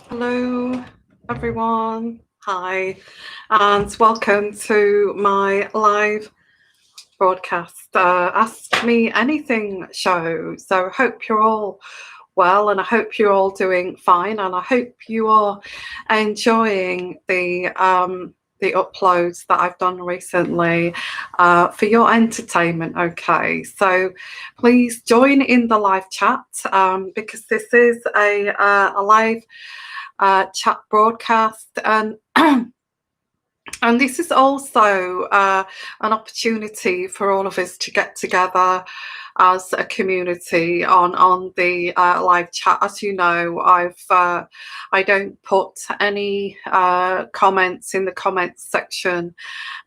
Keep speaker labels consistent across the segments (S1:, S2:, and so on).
S1: Hello, everyone. Hi, and welcome to my live broadcast, Ask Me Anything show. So, hope you're all well, and I hope you're all doing fine, and I hope you are enjoying the uploads that I've done recently for your entertainment. Okay, so please join in the live chat because this is a live chat broadcast, and and this is also an opportunity for all of us to get together as a community on the live chat. As you know, I don't put any comments in the comments section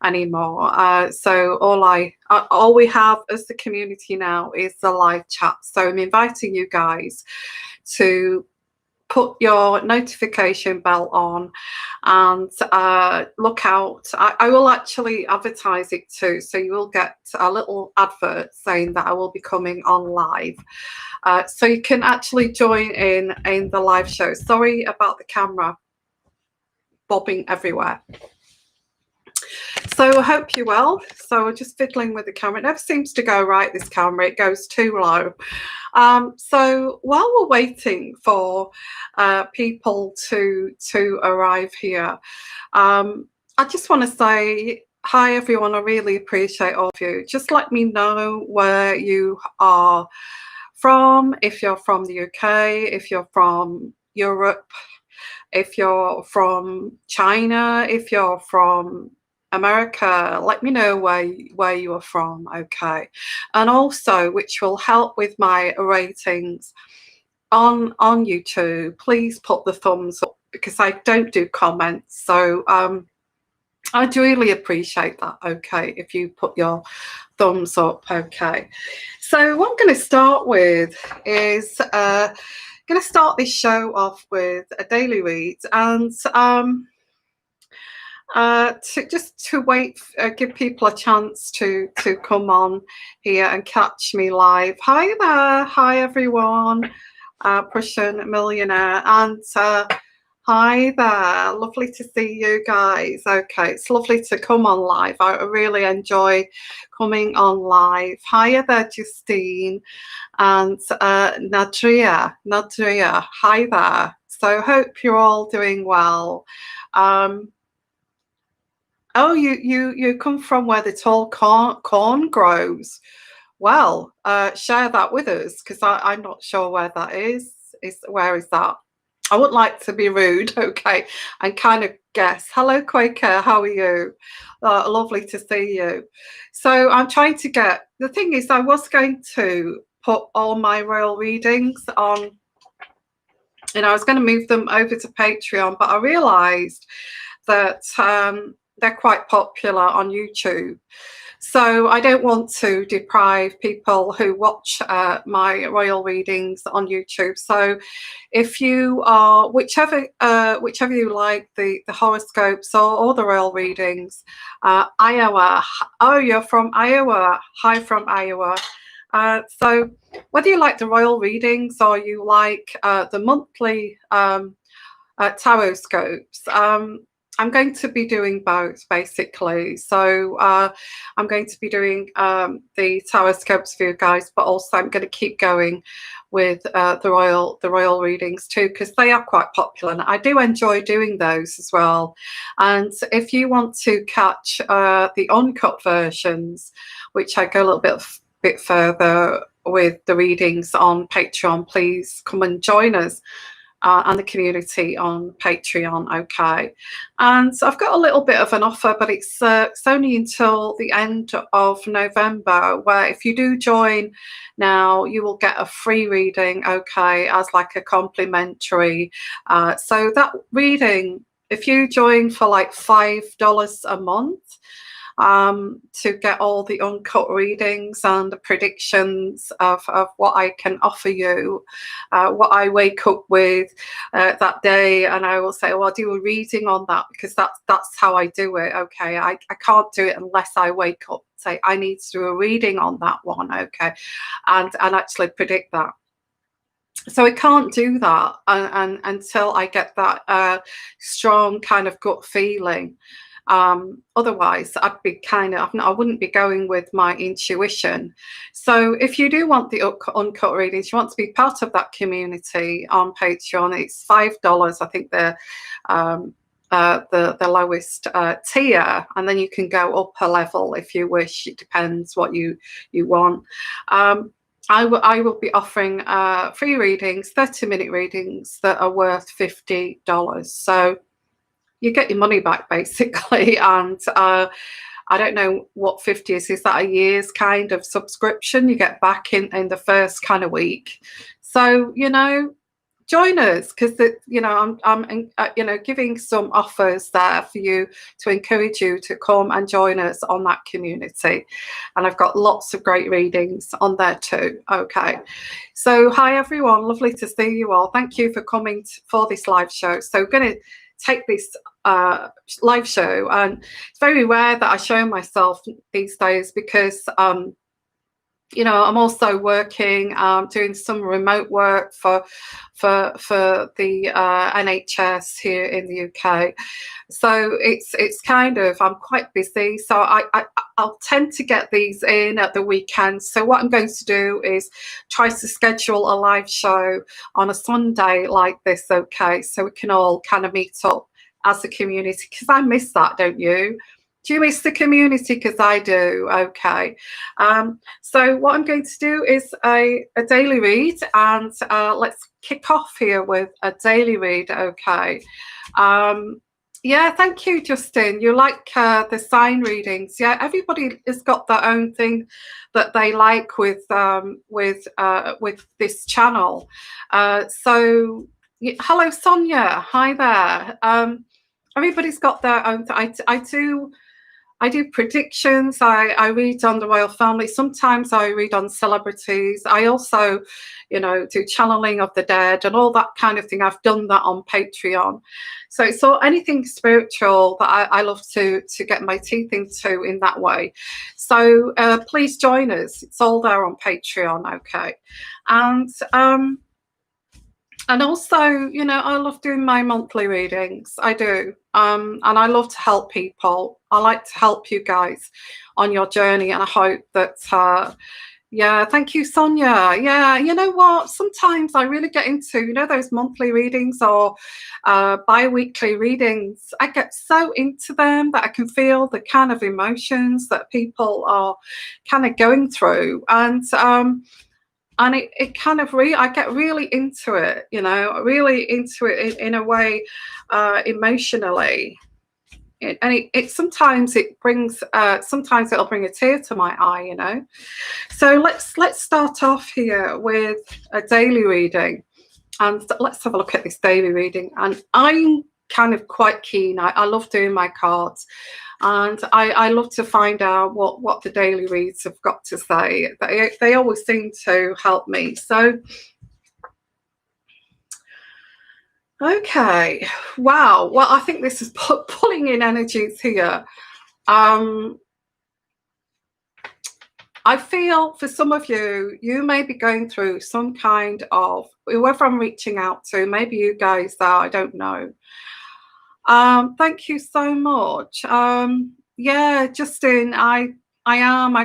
S1: anymore. So all we have as the community now is the live chat. So I'm inviting you guys to put your notification bell on and look out. I will actually advertise it too, so you will get a little advert saying that I will be coming on live, so you can actually join in the live show. Sorry about the camera bobbing everywhere. So I hope you're well. So we're just fiddling with the camera. It never seems to go right, this camera. It goes too low. So while we're waiting for people to arrive here, I just want to say hi, everyone. I really appreciate all of you. Just let me know where you are from, if you're from the UK, if you're from Europe, if you're from China, if you're from America. Let me know where you are from, okay? And also, which will help with my ratings on YouTube, please put the thumbs up, because I don't do comments. So I'd really appreciate that, okay, if you put your thumbs up, okay? So what I'm going to start with is going to start this show off with a daily read, and give people a chance to come on here and catch me live. Hi there, hi everyone, Prussian Millionaire, and hi there, lovely to see you guys. Okay, it's lovely to come on live. I really enjoy coming on live. Hiya there, Justine, and Nadria, hi there. So hope you're all doing well. Oh, you come from where the tall corn grows. Well, share that with us, because I'm not sure where that is. Where is that? I wouldn't like to be rude, okay, and kind of guess. Hello, Quaker, how are you? Lovely to see you. So I'm trying to get, the thing is, I was going to put all my royal readings on, I was going to move them over to Patreon, but I realised that they're quite popular on YouTube. So I don't want to deprive people who watch my royal readings on YouTube. So if you are, whichever you like, the horoscopes or the royal readings, Iowa. Oh, you're from Iowa. Hi from Iowa. So whether you like the royal readings or you like the monthly tarot scopes, I'm going to be doing both, basically. So I'm going to be doing the tarot scopes for you guys, but also I'm going to keep going with the royal readings too, because they are quite popular, and I do enjoy doing those as well. And if you want to catch the uncut versions, which I go a little bit further with the readings on Patreon, please come and join us and the community on Patreon, okay? And I've got a little bit of an offer, but it's only until the end of November, where if you do join now, you will get a free reading, okay, as like a complimentary. So that reading, if you join for like $5 a month, to get all the uncut readings and the predictions of what I can offer you, what I wake up with that day, and I will say, well, I'll do a reading on that, because that's how I do it, okay? I can't do it unless I wake up, say, I need to do a reading on that one, okay, and actually predict that. So I can't do that until I get that strong kind of gut feeling. Otherwise, I'd be I wouldn't be going with my intuition. So if you do want the uncut readings, you want to be part of that community on Patreon, it's $5. I think um, the lowest tier, and then you can go up a level if you wish. It depends what you want. I will be offering free readings, 30-minute readings that are worth $50. So you get your money back basically. And I don't know what 50 is. Is that a year's kind of subscription you get back in the first kind of week? So, join us, because I'm giving some offers there for you to encourage you to come and join us on that community, and I've got lots of great readings on there too. Okay, so hi everyone, lovely to see you all. Thank you for coming for this live show. So we're going to take this live show, and it's very rare that I show myself these days because I'm also working, doing some remote work for the NHS here in the UK. So it's kind of, I'm quite busy. So I'll tend to get these in at the weekend. So what I'm going to do is try to schedule a live show on a Sunday like this, okay? So we can all kind of meet up as a community, because I miss that, don't you? Do you miss the community? Because I do. Okay. So what I'm going to do is a daily read, and let's kick off here with a daily read. Okay. Yeah, thank you, Justin. You like the sign readings? Yeah, everybody has got their own thing that they like with this channel. So hello, Sonia. Hi there. Everybody's got their own. I do predictions. I read on the royal family. Sometimes I read on celebrities. I also, do channeling of the dead and all that kind of thing. I've done that on Patreon. So it's all anything spiritual that I love to get my teeth into in that way. So please join us. It's all there on Patreon. Okay. And also, I love doing my monthly readings. I do. And I love to help people. I like to help you guys on your journey. And I hope that, thank you, Sonia. Yeah, you know what? Sometimes I really get into, those monthly readings or bi-weekly readings. I get so into them that I can feel the kind of emotions that people are kind of going through. And it kind of I get really into it, really into it in a way, emotionally. Sometimes it brings, sometimes it'll bring a tear to my eye, So let's start off here with a daily reading, and let's have a look at this daily reading. And I'm kind of quite keen. I love doing my cards. And I love to find out what the daily reads have got to say. They always seem to help me. So, okay. Wow. Well, I think this is pulling in energies here. I feel for some of you, you may be going through some kind of, whoever I'm reaching out to, maybe you guys are, I don't know. Thank you so much. Yeah, Justin, I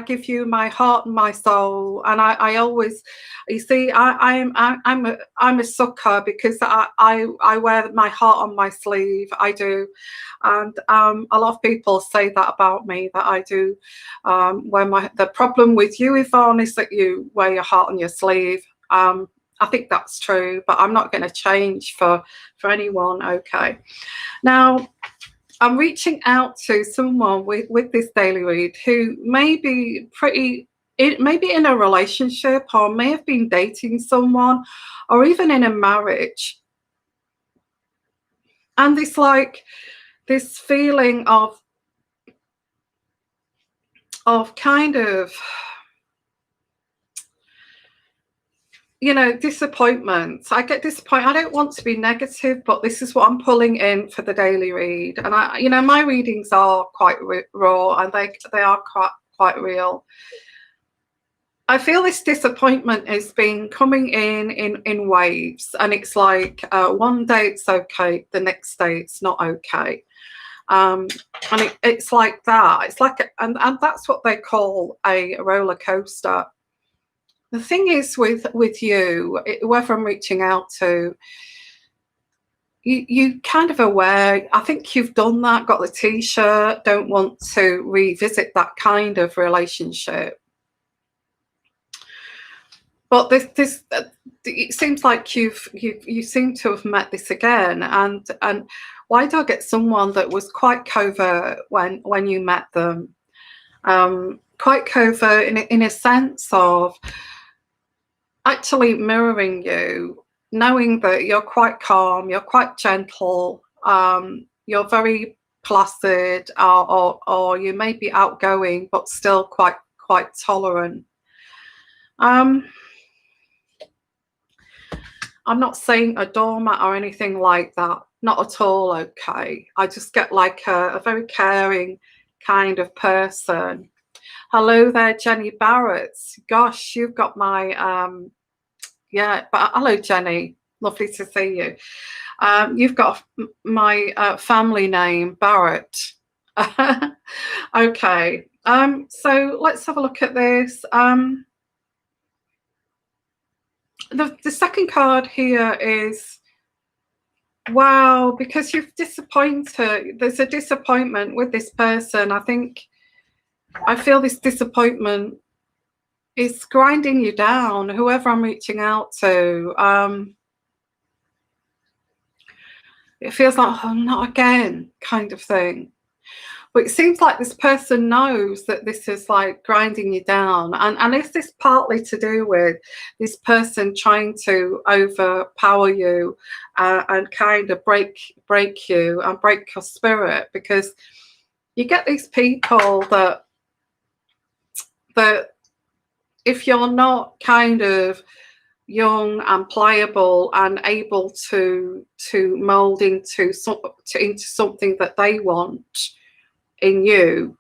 S1: give you my heart and my soul, and I always, you see, I'm a sucker, because I wear my heart on my sleeve. I do, and a lot of people say that about me, that I do. The problem with you, Yvonne, is that you wear your heart on your sleeve. I think that's true, but I'm not going to change for anyone. Okay. Now, I'm reaching out to someone with this daily read who may be maybe in a relationship, or may have been dating someone, or even in a marriage. And it's like this feeling of kind of, disappointment. I get disappointed. I don't want to be negative, but this is what I'm pulling in for the daily read. And my readings are quite raw, and they are quite real. I feel this disappointment has been coming in waves, and it's like one day it's okay, the next day it's not okay. Um, and it's like that. It's like, and that's what they call a roller coaster. The thing is with you, whoever I'm reaching out to, you kind of aware. I think you've done that, got the t-shirt, don't want to revisit that kind of relationship. But this it seems like you seem to have met this again, and why do I get someone that was quite covert when you met them, quite covert in a sense of actually mirroring you, knowing that you're quite calm, you're quite gentle, you're very placid, or you may be outgoing but still quite tolerant. I'm not saying a doormat or anything like that. Not at all, okay. I just get like a very caring kind of person. Hello there, Jenny Barrett. Gosh, you've got my, yeah, but hello, Jenny. Lovely to see you. You've got my family name, Barrett. Okay. So let's have a look at this. The second card here is, wow, because you've disappointed. There's a disappointment with this person. I feel this disappointment is grinding you down, whoever I'm reaching out to. It feels like, oh, not again, kind of thing. But it seems like this person knows that this is like grinding you down. And is this partly to do with this person trying to overpower you and kind of break you and break your spirit? Because you get these people that if you're not kind of young and pliable and able to mold into something that they want in you,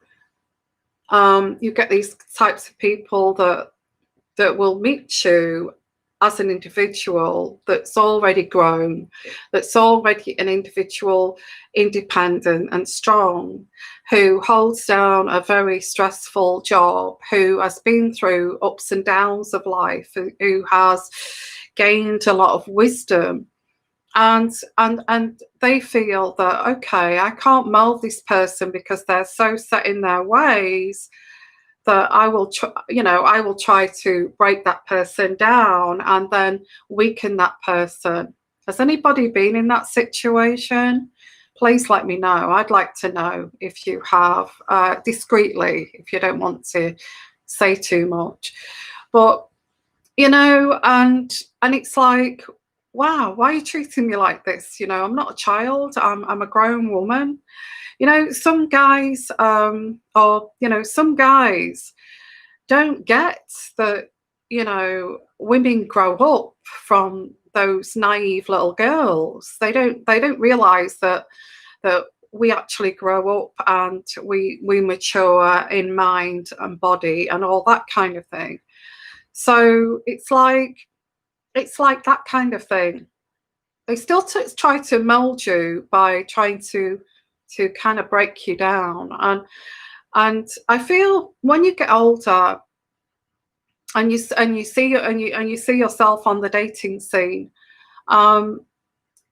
S1: you get these types of people that will meet you as an individual that's already grown, that's already an individual, independent and strong, who holds down a very stressful job, who has been through ups and downs of life, who has gained a lot of wisdom. And they feel that, okay, I can't mold this person because they're so set in their ways that I will try to break that person down and then weaken that person. Has anybody been in that situation? Please let me know. I'd like to know if you have, discreetly, if you don't want to say too much. But and it's like, wow, why are you treating me like this? I'm not a child. I'm a grown woman. Some guys, some guys don't get that, women grow up from those naive little girls. They don't realize that we actually grow up and we mature in mind and body and all that kind of thing. So it's like that kind of thing. They still try to mold you by trying to kind of break you down. And I feel when you get older and you see yourself on the dating scene,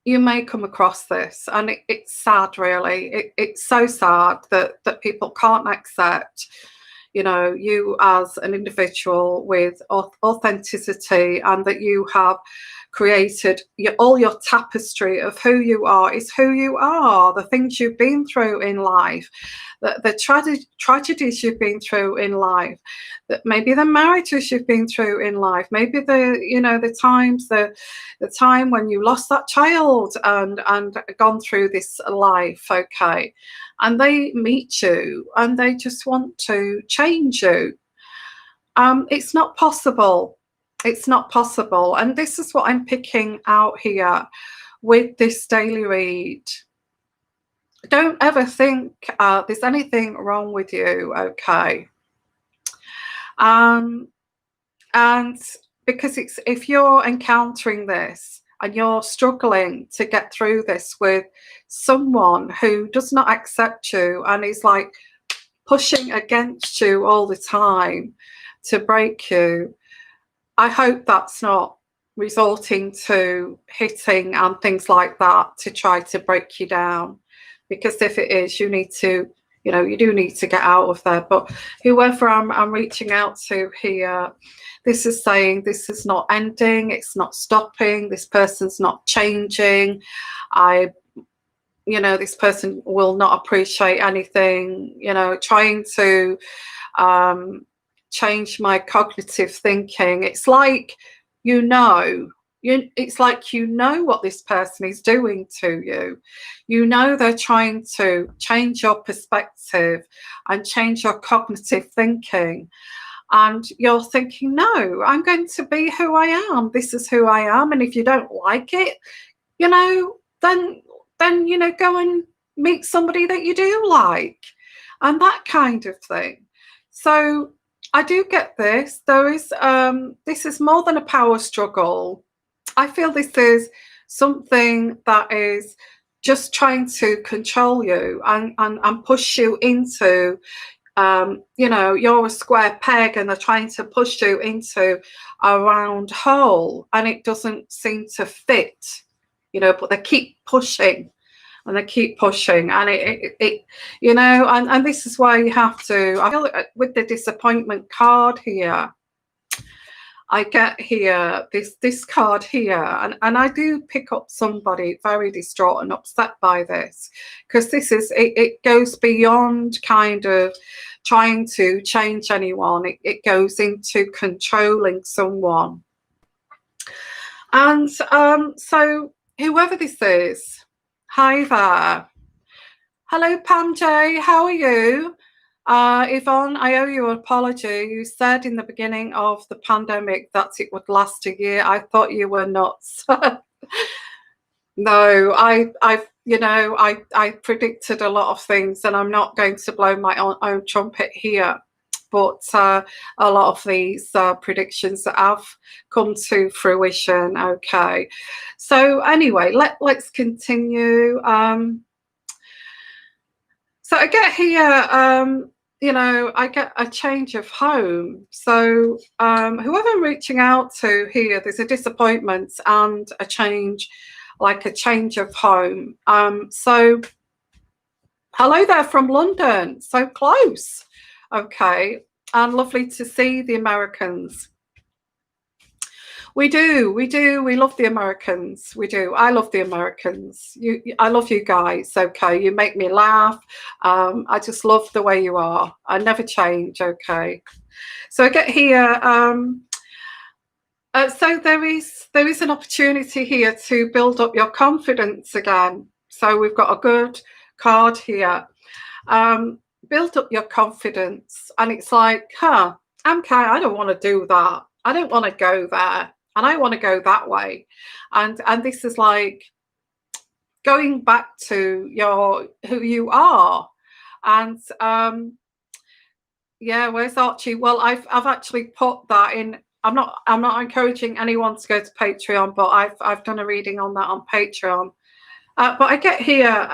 S1: you may come across this, and it's sad, really. It's so sad that people can't accept you as an individual with authenticity, and that you have created all your tapestry of who you are is who you are, the things you've been through in life, the tragedies you've been through in life, that maybe the marriages you've been through in life, maybe the time when you lost that child and gone through this life, okay, and they meet you and they just want to change you. It's not possible. It's not possible. And this is what I'm picking out here with this daily read. Don't ever think there's anything wrong with you, okay? And because it's, if you're encountering this and you're struggling to get through this with someone who does not accept you and is like pushing against you all the time to break you, I hope that's not resorting to hitting and things like that to try to break you down. Because if it is, you need to, you know, you do need to get out of there. But whoever I'm reaching out to here, this is saying this is not ending, it's not stopping, this person's not changing. You know, this person will not appreciate anything, you know, trying to change my cognitive thinking. It's like, you know, it's like, you know what this person is doing to you. You know they're trying to change your perspective and change your cognitive thinking. And you're thinking, no, I'm going to be who I am. This is who I am. And if you don't like it, you know, then you know, go and meet somebody that you do like, and that kind of thing. So I do get this. There is this is more than a power struggle. I feel this is something that is just trying to control you and push you into, you know, you're a square peg and they're trying to push you into a round hole, and it doesn't seem to fit, you know, but they keep pushing and they keep pushing, and it you know, and this is why you have to, I feel with the disappointment card here, I get here this card here, and I do pick up somebody very distraught and upset by this, because this is, it goes beyond kind of trying to change anyone. It goes into controlling someone. And so whoever this is, hi there. Hello, Pam J. How are you? Yvonne, I owe you an apology. You said in the beginning of the pandemic that it would last a year. I thought you were nuts. No, I've you know, I predicted a lot of things, and I'm not going to blow my own trumpet here. But a lot of these predictions have come to fruition. Okay, so anyway, let's continue. So I get here, you know, I get a change of home. So whoever I'm reaching out to here, there's a disappointment and a change, like a change of home. So hello there from London, so close. Okay, and lovely to see the Americans. We do. We love the Americans. We do. I love the Americans. I love you guys. Okay, you make me laugh. I just love the way you are. I never change. Okay, so I get here. So there is an opportunity here to build up your confidence again. So we've got a good card here. Build up your confidence, and it's like, okay, I don't want to do that. I don't want to go there. And I want to go that way. And this is like going back to who you are. And yeah, where's Archie? Well, I've actually put that in. I'm not encouraging anyone to go to Patreon, but I've done a reading on that on Patreon. But I get here,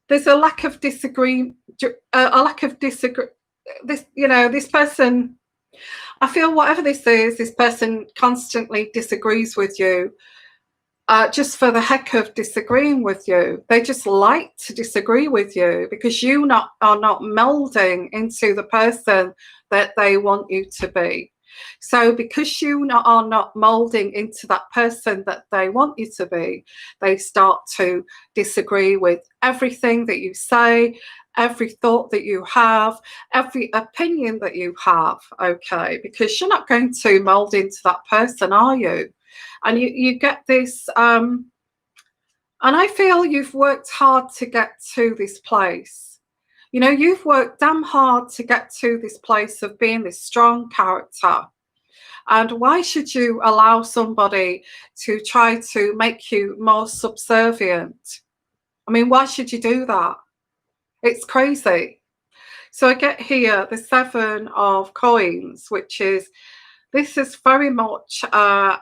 S1: there's a lack of this, you know, this person, I feel whatever this is, this person constantly disagrees with you, just for the heck of disagreeing with you. They just like to disagree with you because you are not melding into the person that they want you to be. So because you are not molding into that person that they want you to be, they start to disagree with everything that you say, every thought that you have, every opinion that you have, okay? Because you're not going to mold into that person, are you? And you get this, and I feel you've worked hard to get to this place. You know, you've worked damn hard to get to this place of being this strong character. And why should you allow somebody to try to make you more subservient? I mean, why should you do that? It's crazy. So I get here the 7 of coins, which is, this is very much a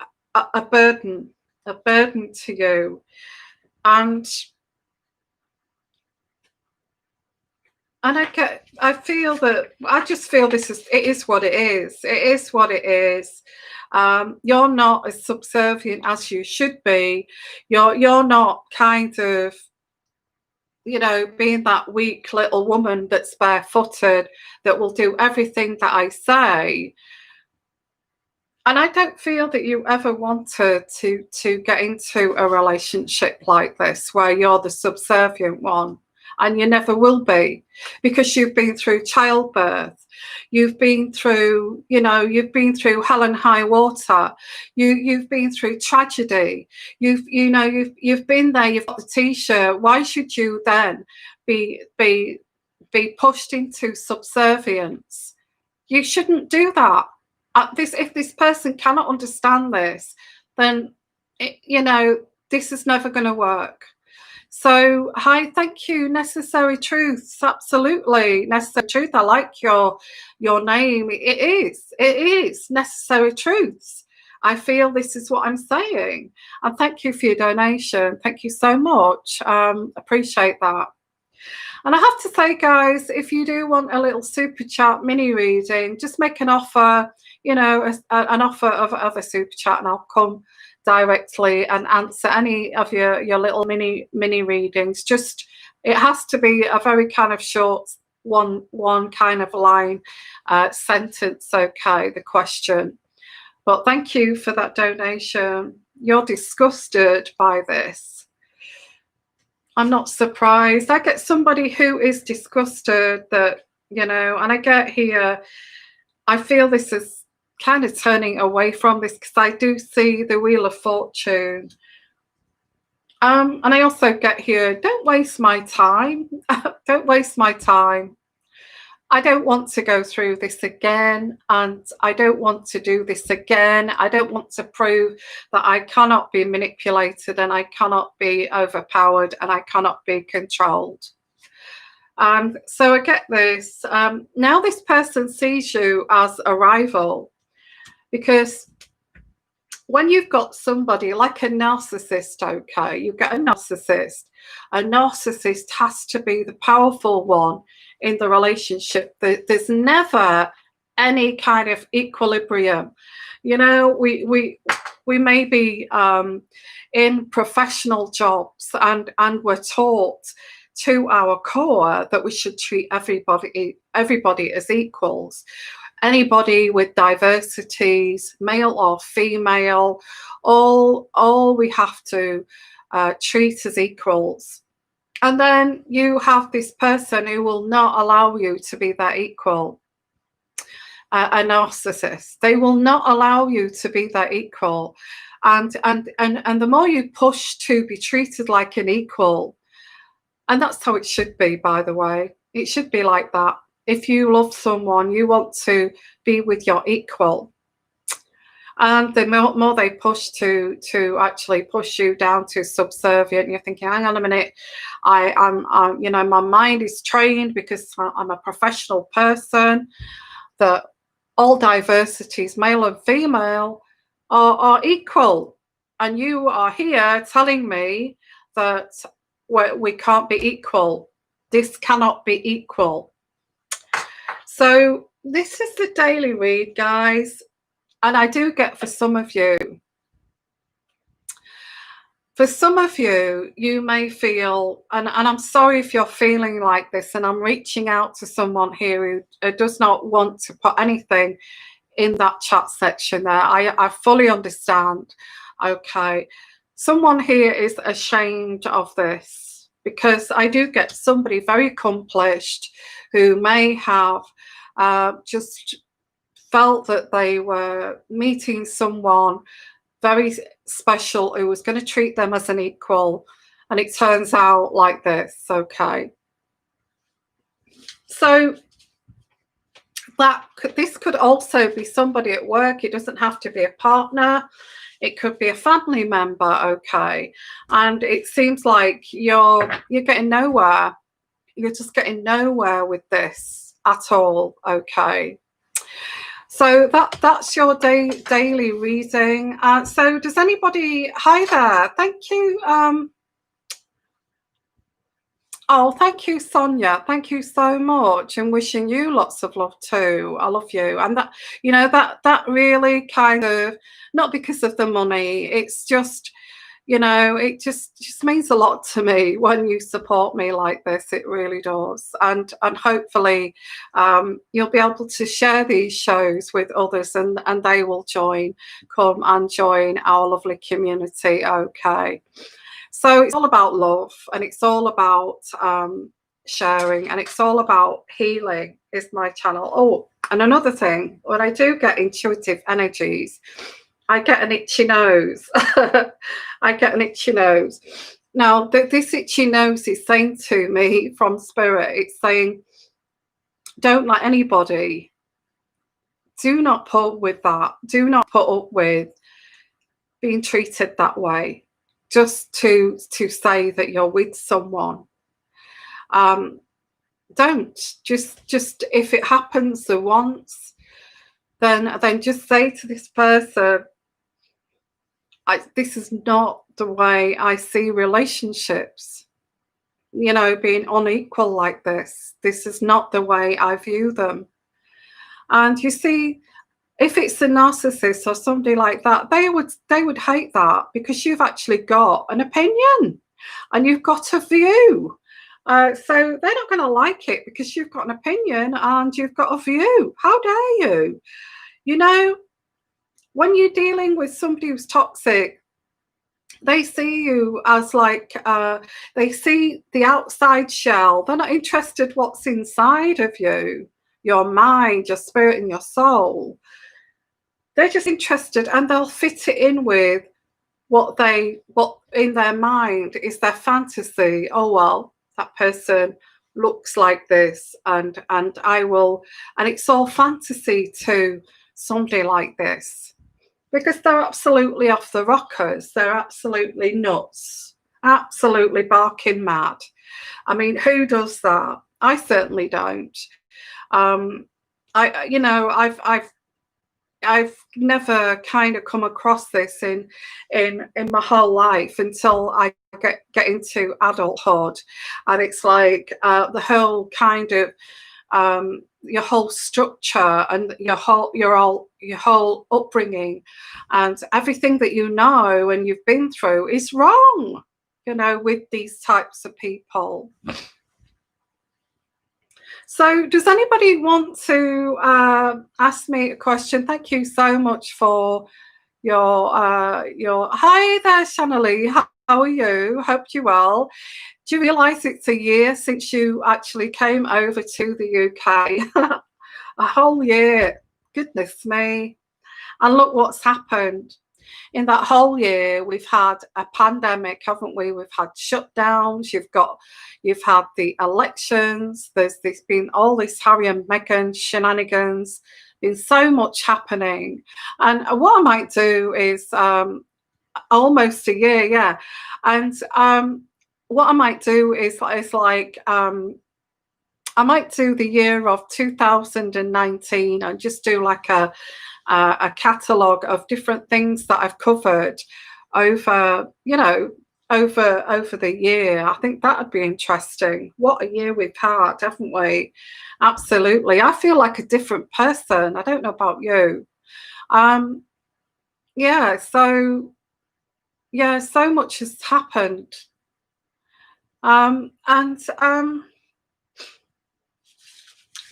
S1: burden to you. And I feel that, I just feel it is what it is. It is what it is. You're not as subservient as you should be. You're not kind of, you know, being that weak little woman that's barefooted, that will do everything that I say. And I don't feel that you ever wanted to get into a relationship like this, where you're the subservient one. And you never will be, because you've been through childbirth. You've been through, you know, you've been through hell and high water. You've been through tragedy. You've been there. You've got the T-shirt. Why should you then be pushed into subservience? You shouldn't do that. If this person cannot understand this, then this is never going to work. So, hi, thank you, Necessary Truths. Absolutely, Necessary Truth. I like your name. It is Necessary Truths. I feel this is what I'm saying. And thank you for your donation. Thank you so much. Appreciate that. And I have to say, guys, if you do want a little super chat mini reading, just make an offer, an offer of a super chat, and I'll come directly and answer any of your little mini readings. Just, it has to be a very kind of short one kind of line sentence, okay, the question. But thank you for that donation. You're disgusted by this. I'm not surprised. I get somebody who is disgusted that, and I get here, I feel this is kind of turning away from this, because I do see the Wheel of Fortune. And I also get here, don't waste my time. Don't waste my time. I don't want to go through this again, and I don't want to do this again. I don't want to prove that I cannot be manipulated, and I cannot be overpowered, and I cannot be controlled. So I get this. Now this person sees you as a rival, because when you've got somebody like a narcissist, okay, you get a narcissist. A narcissist has to be the powerful one in the relationship. There's never any kind of equilibrium. We may be in professional jobs, and we're taught to our core that we should treat everybody as equals. Anybody with diversities, male or female, all we have to treat as equals. And then you have this person who will not allow you to be that equal, a narcissist. They will not allow you to be that equal. And the more you push to be treated like an equal, and that's how it should be, by the way. It should be like that. If you love someone, you want to be with your equal. And the more they push to actually push you down to subservient, you're thinking, hang on a minute, I'm my mind is trained, because I'm a professional person, that all diversities, male and female, are equal. And you are here telling me that we can't be equal. This cannot be equal. So this is the daily read, guys. And I do get, for some of you, you may feel, and I'm sorry if you're feeling like this, and I'm reaching out to someone here who does not want to put anything in that chat section there. I fully understand. Okay. Someone here is ashamed of this, because I do get somebody very accomplished who may have just felt that they were meeting someone very special who was going to treat them as an equal, and it turns out like this. Okay, so this could also be somebody at work. It doesn't have to be a partner. It could be a family member. Okay, and it seems like you're getting nowhere. You're just getting nowhere with this. at all. Okay. So that's your daily reading. So does anybody? Hi there. Thank you. Oh, thank you, Sonia. Thank you so much, and wishing you lots of love too. I love you, and that that really kind of, not because of the money. It's just, it just means a lot to me when you support me like this. It really does, and hopefully you'll be able to share these shows with others, and they will come and join our lovely community. Okay. So it's all about love, and it's all about sharing, and it's all about healing is my channel. Oh, and another thing, when I do get intuitive energies, I get an itchy nose. I get an itchy nose. Now, this itchy nose is saying to me from spirit, it's saying, don't let anybody, do not put up with that. Do not put up with being treated that way, just to say that you're with someone. Don't just if it happens the once, then just say to this person, this is not the way I see relationships, being unequal like this. This is not the way I view them. And you see, if it's a narcissist or somebody like that, they would hate that, because you've actually got an opinion and you've got a view. So they're not going to like it because you've got an opinion and you've got a view. How dare you? When you're dealing with somebody who's toxic, they see you as like, they see the outside shell. They're not interested what's inside of you, your mind, your spirit, and your soul. They're just interested, and they'll fit it in with what in their mind is their fantasy. Oh, well, that person looks like this, and I will, and it's all fantasy to somebody like this, because they're absolutely off the rockers. They're absolutely nuts, absolutely barking mad. I mean, who does that? I certainly don't. I've never kind of come across this in my whole life until I get into adulthood, and it's like the whole kind of your whole structure and your whole upbringing and everything that you know and you've been through is wrong, with these types of people. So does anybody want to ask me a question? Thank you so much for your hi there, Shanalee. How are you? Hope you're well. Do you realise it's a year since you actually came over to the UK? A whole year. Goodness me. And look what's happened. In that whole year, we've had a pandemic, haven't we? We've had shutdowns. You've had the elections. There's been all this Harry and Meghan shenanigans. Been so much happening. And what I might do is almost a year, yeah. And what I might do is like I might do the year of 2019 and just do like a catalogue of different things that I've covered over, over the year. I think that would be interesting. What a year we've had, haven't we? Absolutely. I feel like a different person. I don't know about you. Yeah, so much has happened.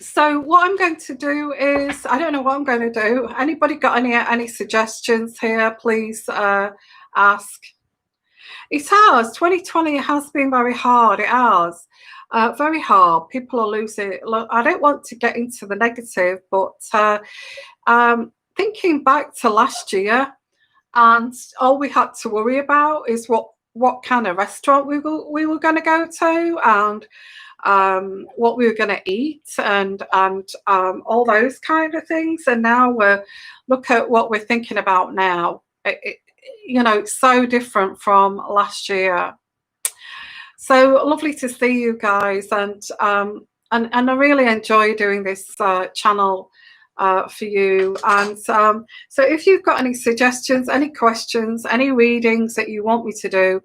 S1: So what I'm going to do is, I don't know what I'm going to do. Anybody got any suggestions here? Please ask. It has. 2020 has been very hard. It has. Very hard. People are losing. Look, I don't want to get into the negative, but thinking back to last year, and all we had to worry about is what kind of restaurant we were going to go to, and what we were going to eat, and all those kind of things. And now look at what we're thinking about now. It's so different from last year. So lovely to see you guys, and and I really enjoy doing this channel for you. And so if you've got any suggestions, any questions, any readings that you want me to do,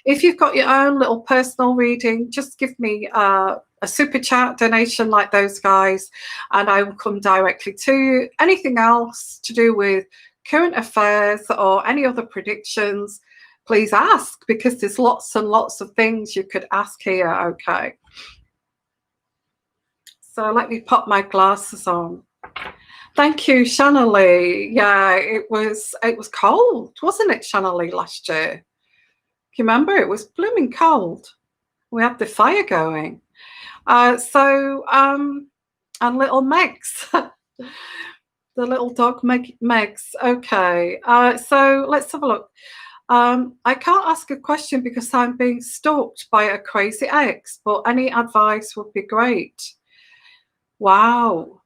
S1: if you've got your own little personal reading, just give me a super chat donation like those guys, and I will come directly to you. Anything else to do with current affairs or any other predictions, please ask, because there's lots and lots of things you could ask here. Okay, so let me pop my glasses on. Thank you, Shannalee. Yeah, it was cold, wasn't it, Shannalee, last year? Do you remember? It was blooming cold. We had the fire going. And little Megs, the little dog Megs. Okay, so let's have a look. I can't ask a question because I'm being stalked by a crazy ex, but any advice would be great. Wow.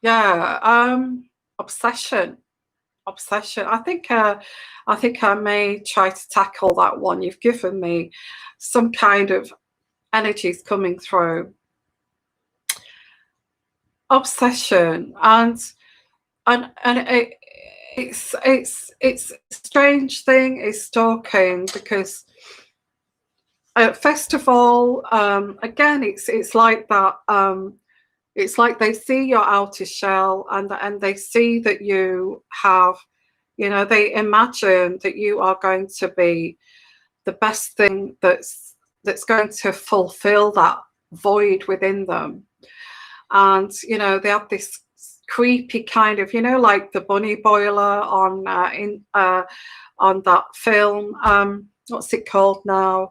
S1: Yeah. Obsession. I think I may try to tackle that one. You've given me some kind of energies coming through. Obsession, and it's a strange thing is stalking, because first of all, again, it's like that. It's like they see your outer shell, and they see that you have, they imagine that you are going to be the best thing that's going to fulfill that void within them. And they have this creepy kind of, like the bunny boiler on that film. What's it called now?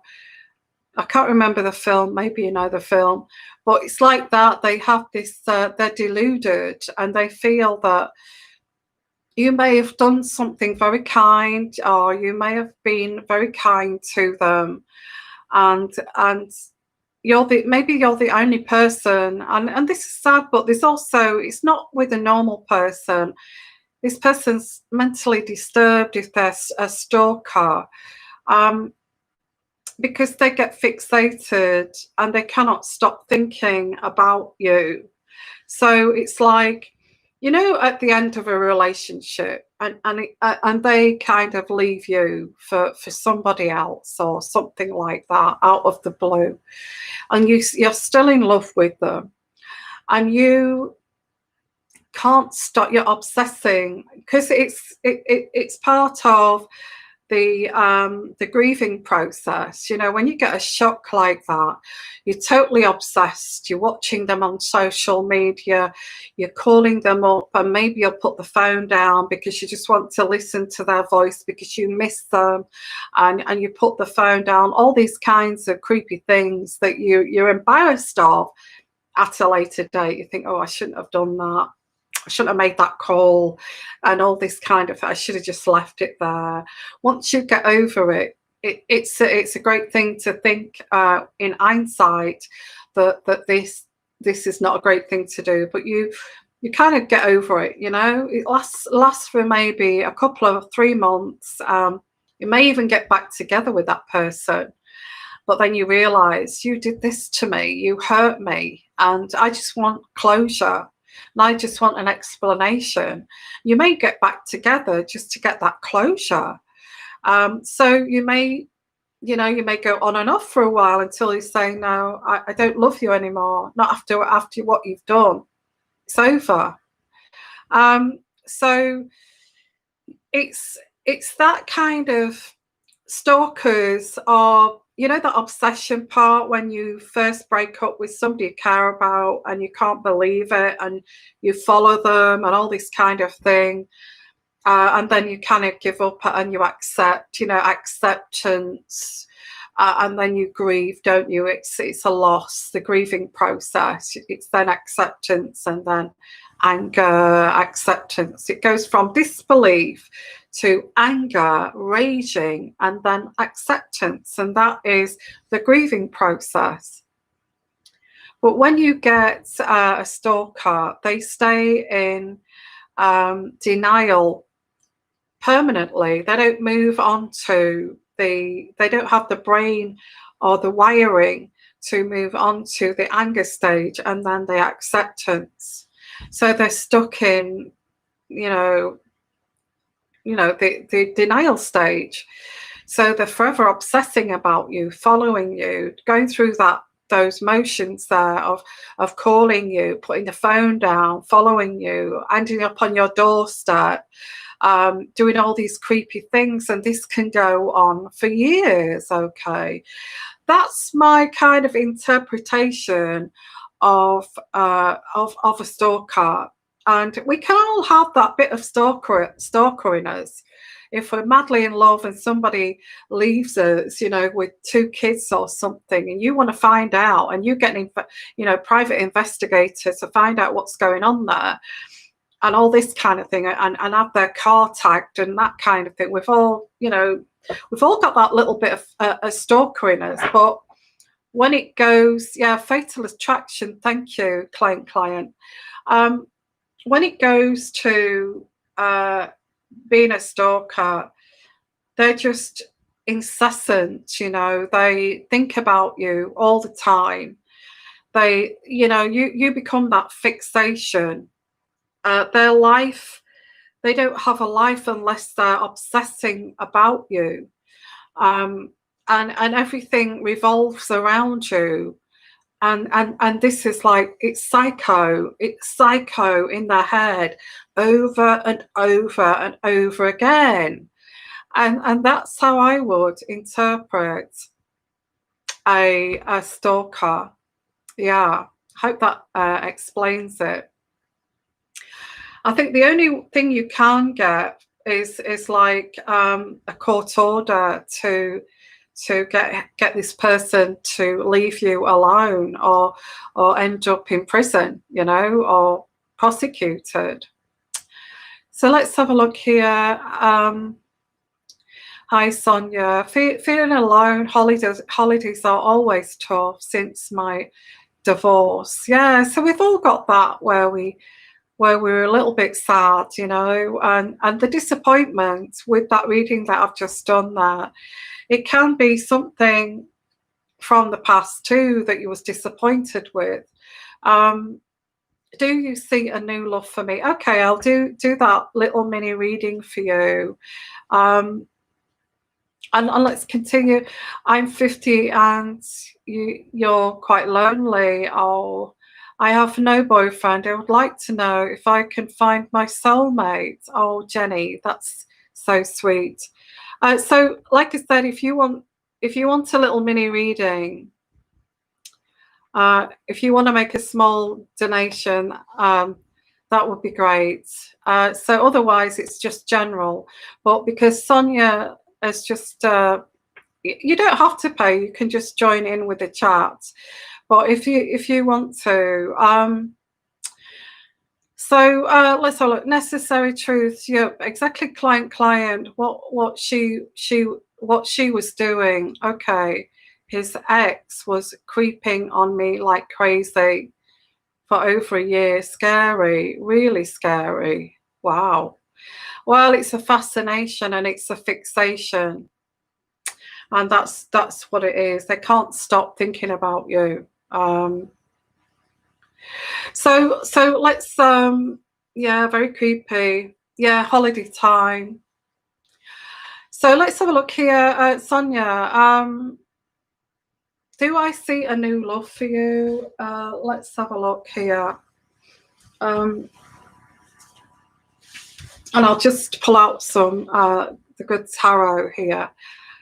S1: I can't remember the film. Maybe you know the film, but it's like that. They have this. They're deluded, and they feel that you may have done something very kind, or you may have been very kind to them, and maybe you're the only person. And this is sad, but there's also, it's not with a normal person. This person's mentally disturbed if they're a stalker. Because they get fixated and they cannot stop thinking about you. So it's like, at the end of a relationship, and they kind of leave you for somebody else or something like that out of the blue, and you're still in love with them, and you can't stop. You're obsessing, because it's part of the grieving process. When you get a shock like that, you're totally obsessed. You're watching them on social media, you're calling them up, and maybe you'll put the phone down because you just want to listen to their voice because you miss them, and you put the phone down. All these kinds of creepy things that you're embarrassed of at a later date. You think, oh, I shouldn't have done that. I shouldn't have made that call, and all this kind of, I should have just left it there. Once you get over it, it's a great thing to think in hindsight that this is not a great thing to do, but you kind of get over it. It lasts for maybe a couple of 3 months. You may even get back together with that person, but then you realize, you did this to me, you hurt me, and I just want closure. And I just want an explanation. You may get back together just to get that closure. So you may go on and off for a while until you say, no, I don't love you anymore. Not after what you've done. It's over. So it's that kind of stalkers, or the obsession part, when you first break up with somebody you care about and you can't believe it, and you follow them and all this kind of thing, and then you kind of give up and you accept, acceptance, and then you grieve, don't you? It's a loss, the grieving process. It's then acceptance, and then anger, acceptance. It goes from disbelief to anger, raging, and then acceptance, and that is the grieving process. But when you get a stalker, they stay in denial permanently. They don't move on to they don't have the brain or the wiring to move on to the anger stage and then the acceptance. So they're stuck in, the denial stage. So they're forever obsessing about you, following you, going through those motions there of calling you, putting the phone down, following you, ending up on your doorstep, doing all these creepy things, and this can go on for years. Okay, that's my kind of interpretation of a stalker. And we can all have that bit of stalker in us. If we're madly in love and somebody leaves us, with 2 kids or something, and you want to find out, and you get private investigators to find out what's going on there, and all this kind of thing, and have their car tagged and that kind of thing. We've all got that little bit of a stalker in us. But when it goes, fatal attraction. Thank you, client. When it goes to being a stalker, they're just incessant. They think about you all the time. They, you become that fixation. Their life, they don't have a life unless they're obsessing about you, and everything revolves around you. And this is like, it's psycho in their head, over and over and over again. And that's how I would interpret a stalker. Yeah, hope that explains it. I think the only thing you can get is like a court order to get this person to leave you alone, or end up in prison, or prosecuted. So let's have a look here. Hi, Sonia. Feeling alone. Holidays are always tough since my divorce. Yeah, so we've all got that where we're a little bit sad, and the disappointment with that reading that I've just done there. It can be something from the past too that you was disappointed with. Do you see a new love for me? Okay, I'll do that little mini reading for you. And let's continue. I'm 50 and you're quite lonely. Oh, I have no boyfriend. I would like to know if I can find my soulmate. Oh, Jenny, that's so sweet. So, like I said, if you want a little mini reading, if you want to make a small donation, that would be great. So otherwise, it's just general. But because Sonia is just, you don't have to pay. You can just join in with the chat. But if you want to, so let's have a look. Necessary truth. Yeah, exactly. Client. What she was doing. Okay, his ex was creeping on me like crazy for over a year. Scary, really scary. Wow. Well, it's a fascination and it's a fixation, and that's what it is. They can't stop thinking about you. So let's yeah, very creepy. Yeah, holiday time. So let's have a look here, Sonia. Do I see a new love for you? Let's have a look here. And I'll just pull out some the good tarot here.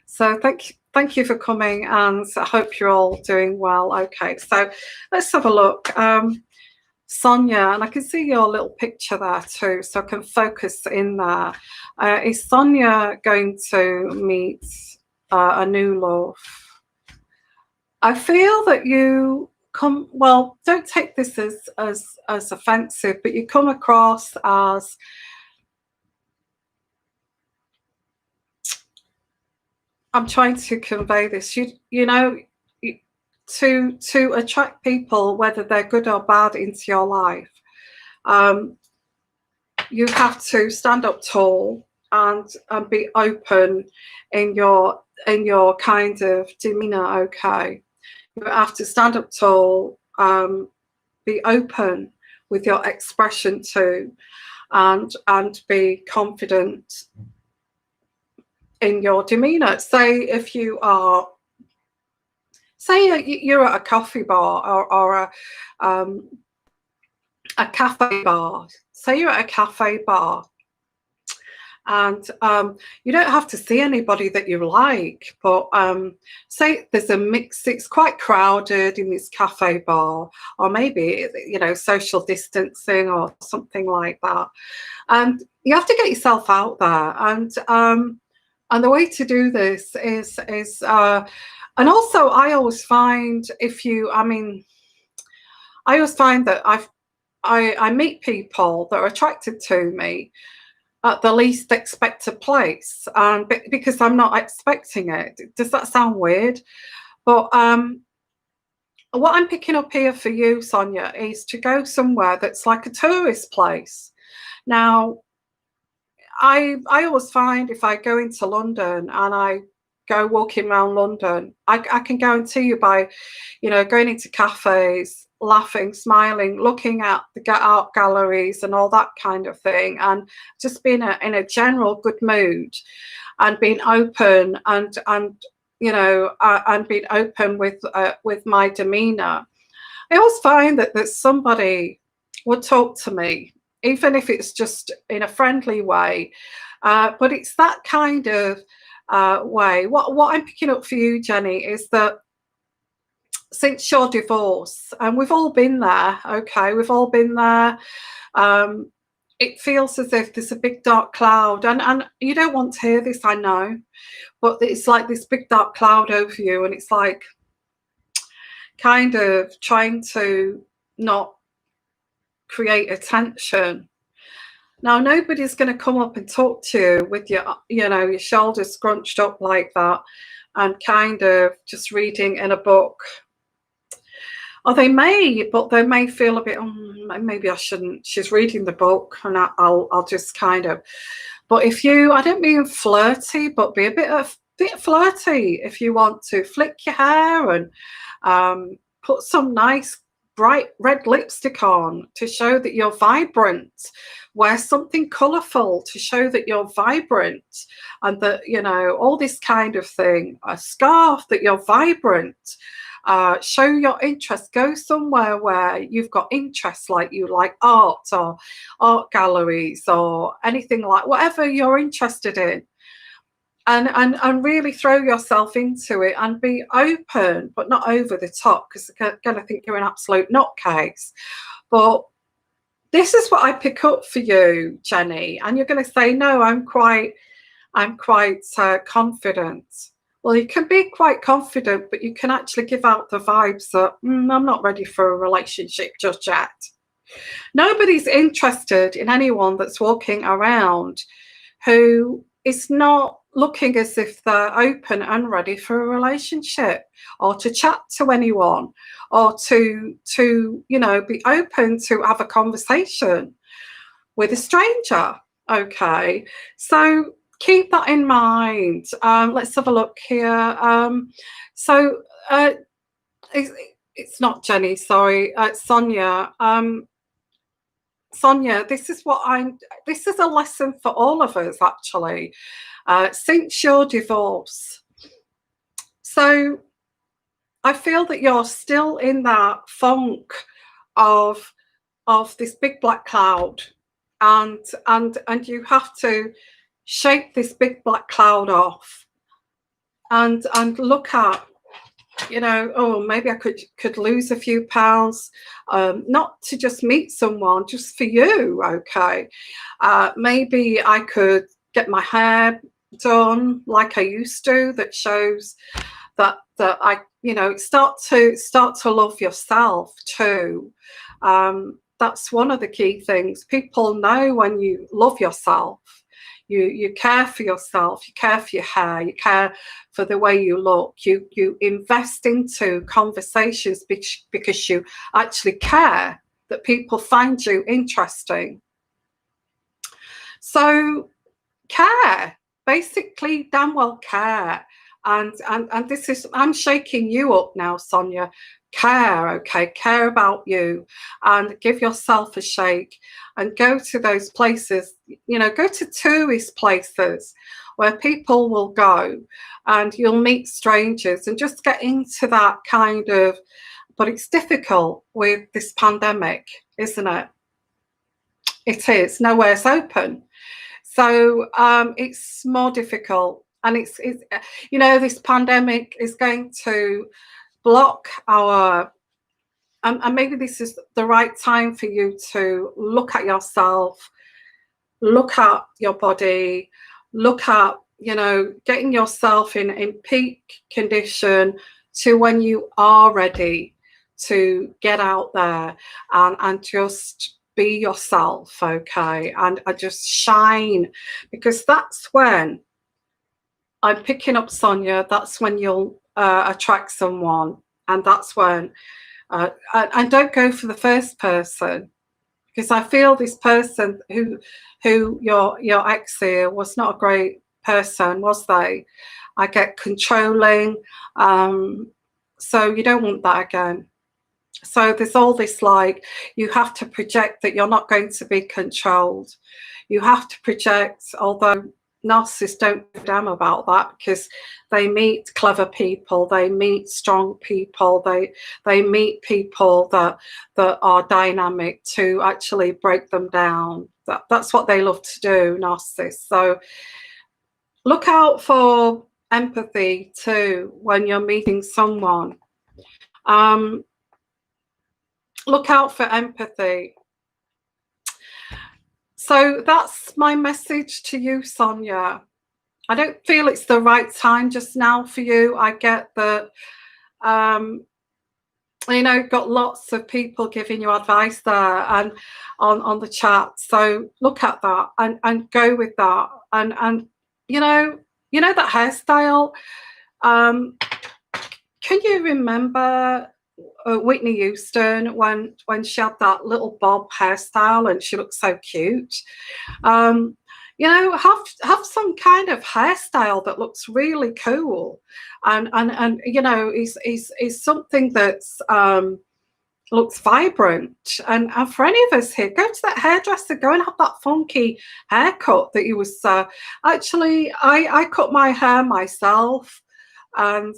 S1: So thank you for coming, and I hope you're all doing well. Okay, so let's have a look. Sonia, and I can see your little picture there too, so I can focus in there. Is Sonia going to meet a new love? I feel that you come, well, don't take this as offensive, but you come across as I'm trying to convey this. You know, to attract people, whether they're good or bad, into your life, you have to stand up tall and be open in your kind of demeanor. Okay, You have to stand up tall, be open with your expression too, and be confident in your demeanor. Say if you are, say you're at a coffee bar or a cafe bar. Say you're at a cafe bar, and you don't have to see anybody that you like, but say there's a mix, it's quite crowded in this cafe bar, or maybe, you know, social distancing or something like that, and you have to get yourself out there, and the way to do this is and also I always find, if you, I mean, I always find that I meet people that are attracted to me at the least expected place, because I'm not expecting it. Does that sound weird? But what I'm picking up here for you, Sonia, is to go somewhere that's like a tourist place. Now, I always find if I go into London and I go walking around London, I can guarantee you, by, you know, going into cafes, laughing, smiling, looking at the art galleries and all that kind of thing, and just being in a general good mood, and being open, and you know, and being open with my demeanor, I always find that somebody would talk to me, even if it's just in a friendly way. But it's that kind of way. What I'm picking up for you, Jenny, is that since your divorce, and we've all been there, okay, we've all been there. It feels as if there's a big dark cloud, and you don't want to hear this, I know, but it's like this big dark cloud over you, and it's like kind of trying to not create attention. Now, nobody's going to come up and talk to you with your, you know, your shoulders scrunched up like that, and kind of just reading in a book. Or they may, but they may feel a bit, maybe I shouldn't. She's reading the book, and I'll just kind of. But if you, I don't mean flirty, but be a bit flirty. If you want to flick your hair and put some nice bright red lipstick on to show that you're vibrant, wear something colourful to show that you're vibrant, and that, you know, all this kind of thing, a scarf that you're vibrant, show your interest, go somewhere where you've got interests, like you like art or art galleries or anything, like whatever you're interested in, and really throw yourself into it and be open, but not over the top, because they're going to think you're an absolute nutcase. But this is what I pick up for you, Jenny, and you're going to say, no, I'm quite confident. Well, you can be quite confident, but you can actually give out the vibes that I'm not ready for a relationship just yet. Nobody's interested in anyone that's walking around who is not looking as if they're open and ready for a relationship, or to chat to anyone, or to you know, be open to have a conversation with a stranger. Okay, so keep that in mind. Let's have a look here. So it's not Jenny, sorry, Sonia. Sonia, this is a lesson for all of us, actually, since your divorce. So I feel that you're still in that funk of this big black cloud, and you have to shake this big black cloud off, and look at, you know, oh, maybe I could lose a few pounds, not to just meet someone, just for you, okay. Maybe I could get my hair done like I used to, that shows that I, you know, start to love yourself too. That's one of the key things. People know when you love yourself. You care for yourself, you care for your hair, you care for the way you look, you invest into conversations because you actually care that people find you interesting. So care, basically damn well care, And this is, I'm shaking you up now, Sonia. Care, okay, care about you, and give yourself a shake, and go to those places, go to tourist places where people will go, and you'll meet strangers, and just get into that kind of, but it's difficult with this pandemic, isn't it? It is. Nowhere's open. So it's more difficult. And it's this pandemic is going to block our, and maybe this is the right time for you to look at yourself, look at your body, look at, getting yourself in peak condition to when you are ready to get out there and just be yourself, okay, and just shine, because that's when, I'm picking up, Sonia, that's when you'll attract someone, and that's when, and don't go for the first person, because I feel this person who your ex here was not a great person, was they? I get controlling, so you don't want that again. So there's all this, like, you have to project that you're not going to be controlled. You have to project, although narcissists don't give a damn about that, because they meet clever people, they meet strong people, they meet people that are dynamic to actually break them down. That's what they love to do, narcissists. So look out for empathy too when you're meeting someone. Look out for empathy. So that's my message to you, Sonia. I don't feel it's the right time just now for you. I get that, got lots of people giving you advice there and on the chat. So look at that and go with that. And that hairstyle. Can you remember Whitney Houston when she had that little bob hairstyle and she looked so cute? Have some kind of hairstyle that looks really cool, and is something that's looks vibrant. And for any of us here, go to that hairdresser, go and have that funky haircut that you was. Actually, I cut my hair myself, and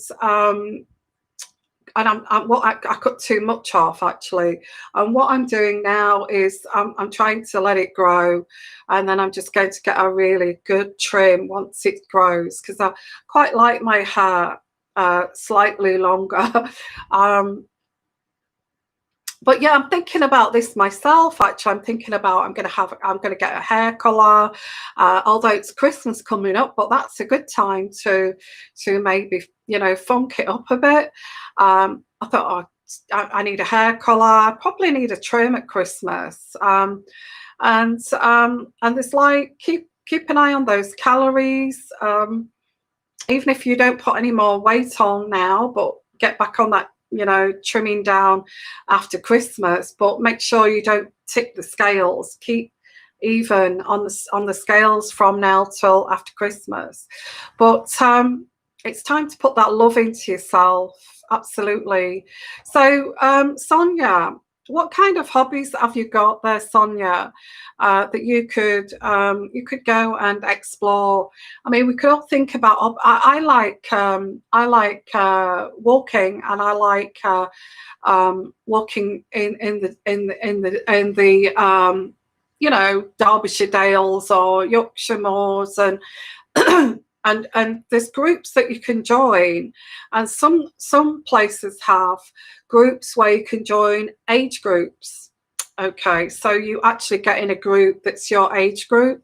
S1: I cut too much off, actually. And what I'm doing now is I'm trying to let it grow, and then I'm just going to get a really good trim once it grows, because I quite like my hair slightly longer. But yeah, I'm thinking about this myself. Actually, I'm thinking about I'm going to get a hair color. Although it's Christmas coming up, but that's a good time to maybe funk it up a bit. I thought, I need a hair color. I probably need a trim at Christmas. And there's like keep an eye on those calories. Even if you don't put any more weight on now, but get back on that, trimming down after Christmas, but make sure you don't tip the scales. Keep even on the scales from now till after Christmas. But it's time to put that love into yourself. Absolutely. So Sonia, what kind of hobbies have you got there, Sonia, that you could go and explore? I mean, we could all think about. I like walking, and I like walking in the Derbyshire Dales or Yorkshire Moors, and and there's groups that you can join, and some places have groups where you can join age groups. Okay, so you actually get in a group that's your age group.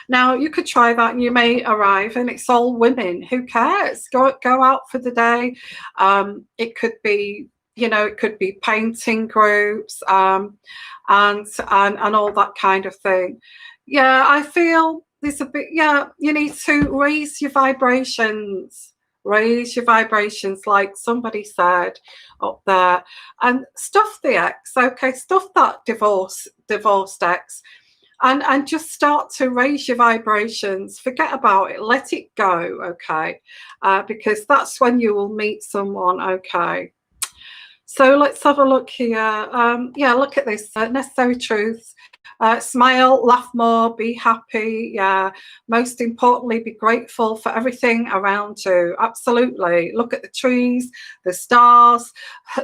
S1: Now you could try that, and you may arrive and it's all women. Who cares? Go out for the day. It could be painting groups, and all that kind of thing. Yeah, I feel there's a bit, you need to raise your vibrations, like somebody said up there, and stuff the ex, okay, stuff that divorced ex, and just start to raise your vibrations. Forget about it, let it go, okay? Because that's when you will meet someone, okay? So let's have a look here. Yeah, look at this. Necessary truths. Smile, laugh more, be happy. Yeah. Most importantly, be grateful for everything around you. Absolutely. Look at the trees, the stars,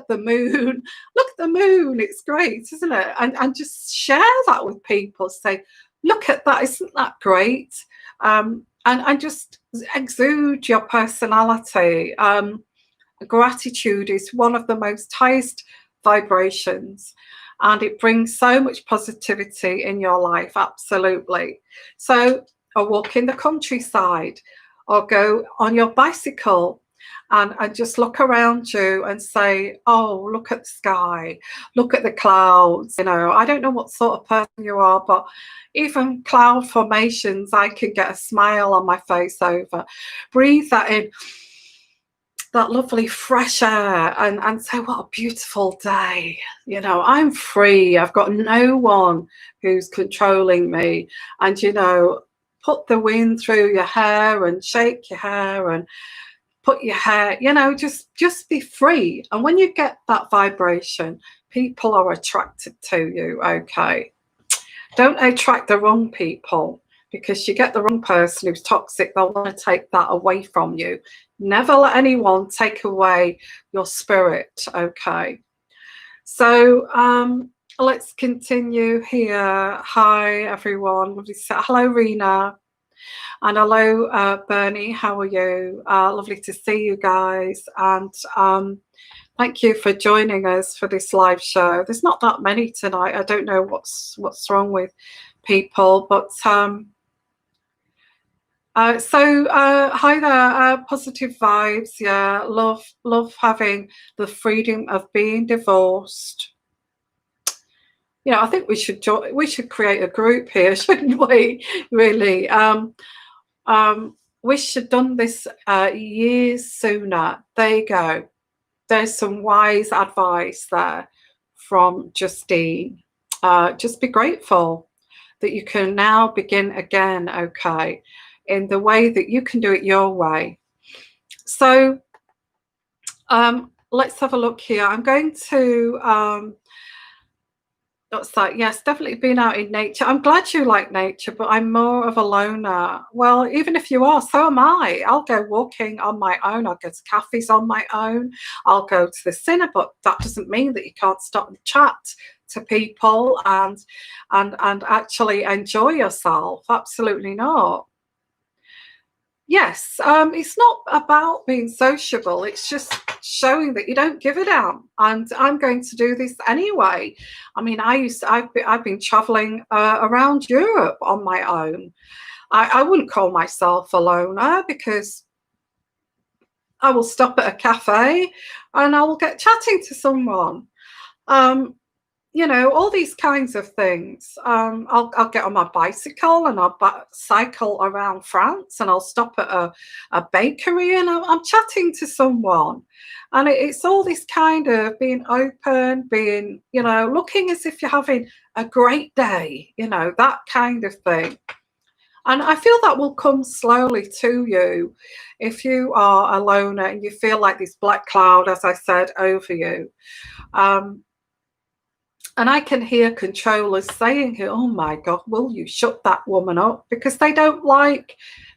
S1: the moon. Look at the moon. It's great, isn't it? And just share that with people. Say, look at that. Isn't that great? And just exude your personality. Gratitude is one of the most highest vibrations, and it brings so much positivity in your life. Absolutely. So a walk in the countryside, or go on your bicycle and just look around you and say, oh, look at the sky, look at the clouds. You know, I don't know what sort of person you are, but even cloud formations, I can get a smile on my face over. Breathe that in, that lovely fresh air, and say, what a beautiful day. You know, I'm free. I've got no one who's controlling me. And, you know, put the wind through your hair and shake your hair and put your hair, you know, just be free. And when you get that vibration, people are attracted to you, okay? Don't attract the wrong people, because you get the wrong person who's toxic, they'll want to take that away from you. Never let anyone take away your spirit, okay? So let's continue here. Hi, everyone. Hello, Rena. And hello, Bernie. How are you? Lovely to see you guys. And thank you for joining us for this live show. There's not that many tonight. I don't know what's wrong with people, but hi there, positive vibes. Yeah, love having the freedom of being divorced. You know, I think we should create a group here, shouldn't we? Really, we should have done this years sooner. There you go. There's some wise advice there from Justine. Just be grateful that you can now begin again, okay, in the way that you can do it your way. So let's have a look here. I'm going to what's that? Yes, definitely been out in nature. I'm glad you like nature, but I'm more of a loner. Well, even if you are, so am I. I'll go walking on my own. I'll go to cafes on my own. I'll go to the cinema, but that doesn't mean that you can't stop and chat to people and actually enjoy yourself. Absolutely not. Yes, it's not about being sociable. It's just showing that you don't give a damn. And I'm going to do this anyway. I mean, I've been traveling around Europe on my own. I wouldn't call myself a loner, because I will stop at a cafe and I will get chatting to someone. You know, all these kinds of things. I'll get on my bicycle and I'll cycle around France, and I'll stop at a bakery and I'm chatting to someone. And it's all this kind of being open, being, you know, looking as if you're having a great day, you know, that kind of thing. And I feel that will come slowly to you if you are a loner and you feel like this black cloud, as I said, over you. And I can hear controllers saying, oh my God, will you shut that woman up? Because they don't like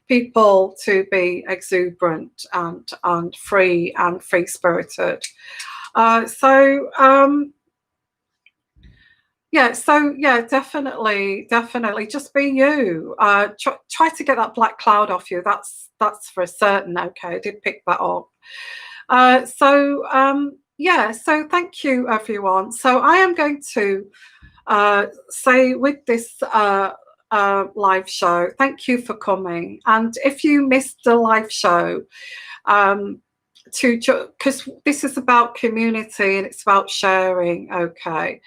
S1: people to be exuberant and free-spirited. Yeah, definitely just be you. Try to get that black cloud off you. That's for certain. Okay, I did pick that up. Yeah, so thank you, everyone. So I am going to say with this live show, thank you for coming. And if you missed the live show, because this is about community and it's about sharing, okay.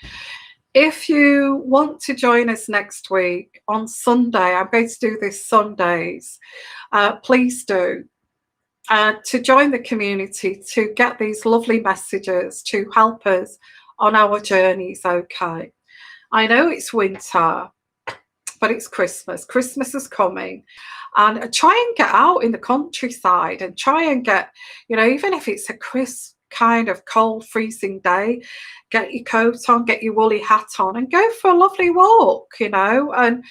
S1: If you want to join us next week on Sunday, I'm going to do this Sundays, please do. To join the community, to get these lovely messages to help us on our journeys, okay. I know it's winter, but it's Christmas. Christmas is coming. And try and get out in the countryside and try and get, even if it's a crisp kind of cold, freezing day, get your coat on, get your woolly hat on, and go for a lovely walk, and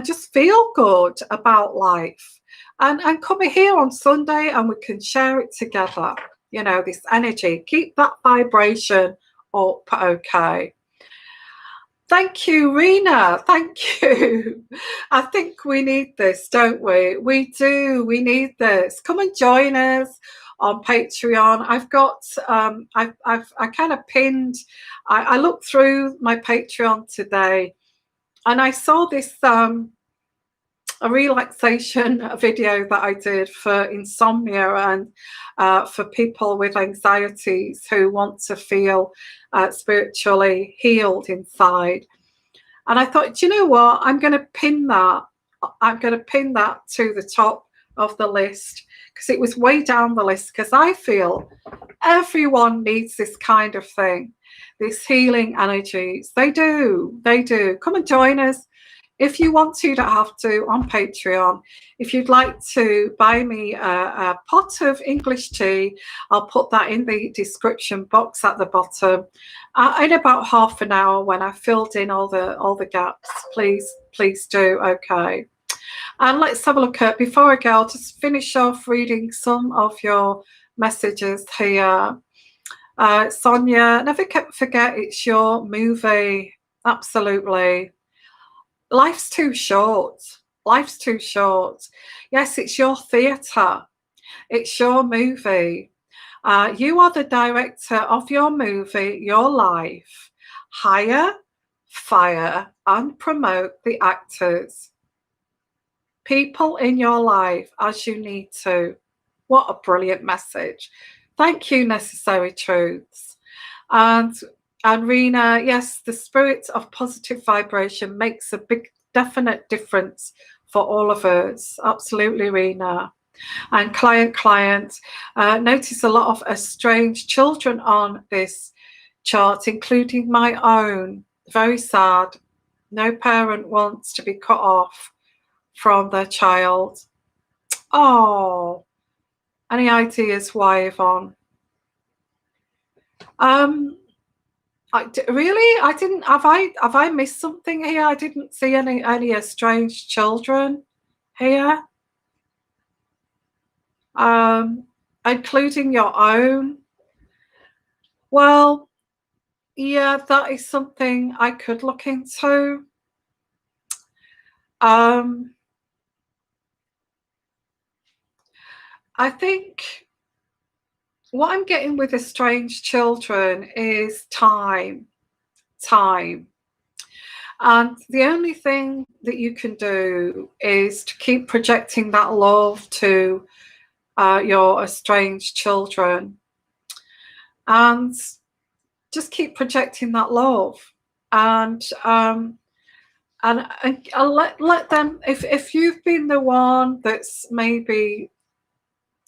S1: just feel good about life. And come here on Sunday and we can share it together, this energy. Keep that vibration up, okay? Thank you, Rena. Thank you. I think we need this, don't we? We do. We need this. Come and join us on Patreon. I've got. I kind of pinned. I looked through my Patreon today, and I saw this a relaxation video that I did for insomnia and for people with anxieties who want to feel spiritually healed inside. And I thought, do you know what? I'm going to pin that. I'm going to pin that to the top of the list because it was way down the list, because I feel everyone needs this kind of thing, this healing energies. They do. They do. Come and join us. If you want to, you don't have to, on Patreon. If you'd like to buy me a pot of English tea, I'll put that in the description box at the bottom. In about half an hour, when I've filled in all the gaps, please do, okay. And let's have a look at, before I go, I'll just finish off reading some of your messages here. Sonia, never forget it's your movie. Absolutely. Life's too short. Life's too short. Yes, it's your theatre. It's your movie. You are the director of your movie, your life. Hire, fire, and promote the actors. People in your life as you need to. What a brilliant message. Thank you, Necessary Truths. And Rena, yes, the spirit of positive vibration makes a big, definite difference for all of us. Absolutely, Rena. And client, notice a lot of estranged children on this chart, including my own. Very sad. No parent wants to be cut off from their child. Oh, any ideas why, Yvonne? Really? I didn't. Have I missed something here? I didn't see any estranged children here, including your own. Well, yeah, that is something I could look into. I think what I'm getting with estranged children is time. And the only thing that you can do is to keep projecting that love to your estranged children, and just keep projecting that love, and let them. If you've been the one that's maybe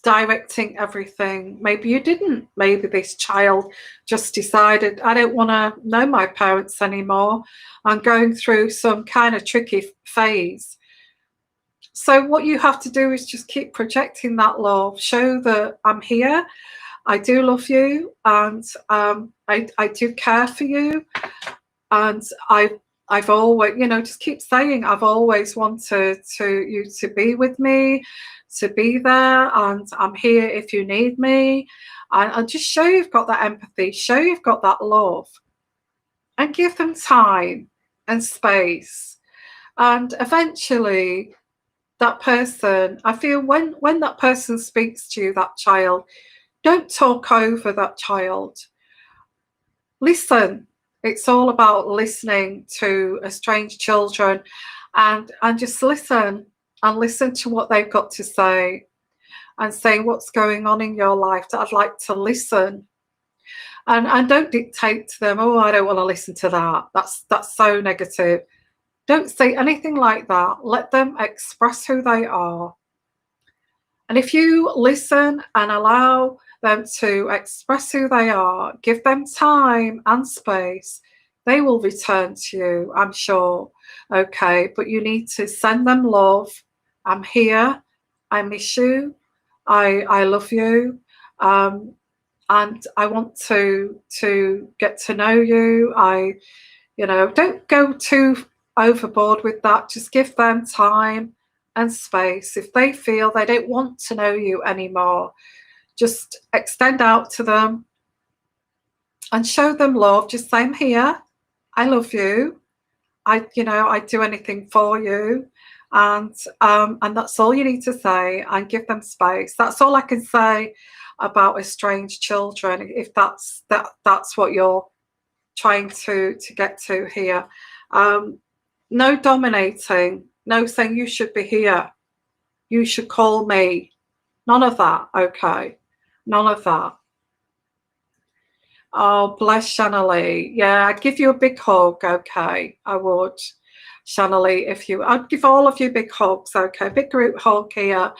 S1: directing everything, maybe you didn't, maybe this child just decided, I don't want to know my parents anymore, I'm going through some kind of tricky phase. So what you have to do is just keep projecting that love, show that I'm here, I do love you, and I do care for you, and I've always, just keep saying I've always wanted you to be with me, to be there, and I'm here if you need me. And just show you've got that empathy, show you've got that love, and give them time and space. And eventually that person, I feel when that person speaks to you, that child, don't talk over that child. Listen. It's all about listening to estranged children, and just listen to what they've got to say, and say what's going on in your life that I'd like to listen. And don't dictate to them, oh, I don't want to listen to that. That's so negative. Don't say anything like that. Let them express who they are. And if you listen and allow them to express who they are, give them time and space, they will return to you, I'm sure. Okay, but you need to send them love. I'm here. I miss you. I love you. Um, and I want to get to know you. Don't go too overboard with that. Just give them time and space. If they feel they don't want to know you anymore, just extend out to them and show them love. Just say, I'm here. I love you. I'd do anything for you. And that's all you need to say, and give them space. That's all I can say about estranged children, if that's what you're trying to get to here. No dominating, no saying you should be here, you should call me. None of that, okay? None of that. Oh, bless Shannalee. Yeah, I'd give you a big hug, okay? I would. Shannalee, I'd give all of you big hugs, okay? Big group hug here,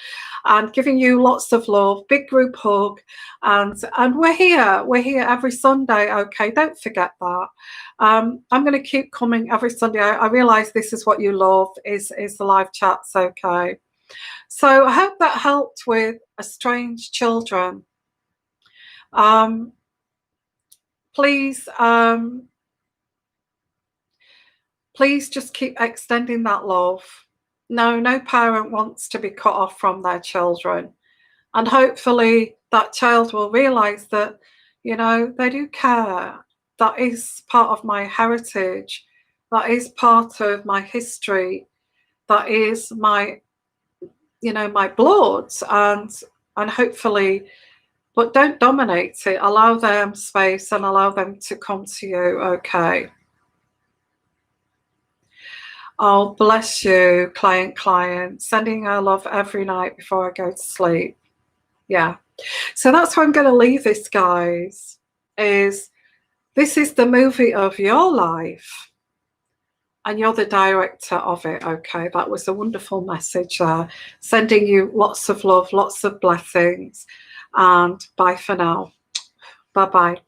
S1: and giving you lots of love, big group hug, and we're here. We're here every Sunday, okay? Don't forget that. I'm going to keep coming every Sunday. I realise this is what you love, is the live chats, okay? So I hope that helped with estranged children. Please just keep extending that love. No parent wants to be cut off from their children. And hopefully that child will realise that, they do care. That is part of my heritage. That is part of my history. That is my blood. And hopefully, but don't dominate it. Allow them space and allow them to come to you, okay? Oh, bless you, client. Sending her love every night before I go to sleep. Yeah. So that's where I'm going to leave this, guys, this is the movie of your life. And you're the director of it, okay? That was a wonderful message there. Sending you lots of love, lots of blessings. And bye for now. Bye-bye.